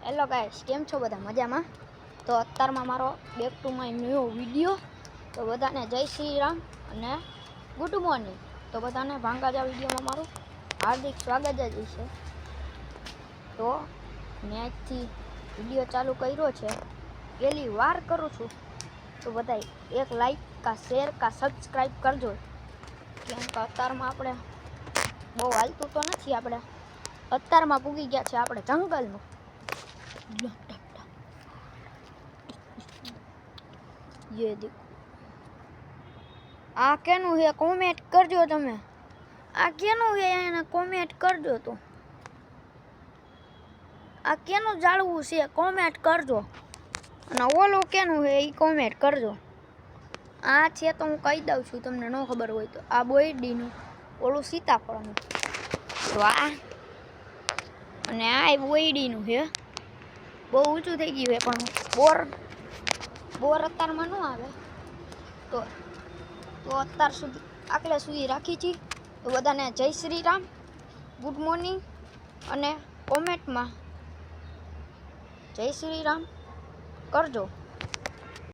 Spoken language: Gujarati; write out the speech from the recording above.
હેલો ગાઈસ, કેમ છો બધા? મજામાં? તો અત્યારમાં મારો back to my new video. તો બધાને જય શ્રી રામ અને ગુડ મોર્નિંગ. તો બધાને ભાંગાજા વિડીયોમાં મારું હાર્દિક સ્વાગત જ છે. તો મેં આજથી વિડીયો ચાલુ કર્યો છે, પહેલી વાર કરું છું. તો બધા એક લાઈક કા શેર કા સબસ્ક્રાઈબ કરજો. કેમ કે અત્યારમાં આપણે બહુ હાલતું તો નથી. આપણે અત્યારમાં પૂગી ગયા છે આપણે જંગલમાં. ये देखो, આ કેનું છે કોમેન્ટ કરજો તમે. આ કેનું છે એને કોમેન્ટ કરજો. તો આ કેનું જાળવું છે કોમેન્ટ કરજો. અને ઓલું કેનું છે એ કોમેન્ટ કરજો. આ છે તો હું કહી દઉં છું તમને, ન ખબર હોય તો. આ બોયડીનું, ઓલું સીતાફળનું. તો આ અને આ બોયડીનું છે. બહુ ઊંચું થઈ ગયું છે પણ બોર અત્યારમાં ન આવે. તો અત્યાર સુધી આટલે સુધી રાખી છે. તો બધાને જય શ્રી રામ, ગુડ મોર્નિંગ અને કોમેન્ટમાં જય શ્રી રામ કરજો.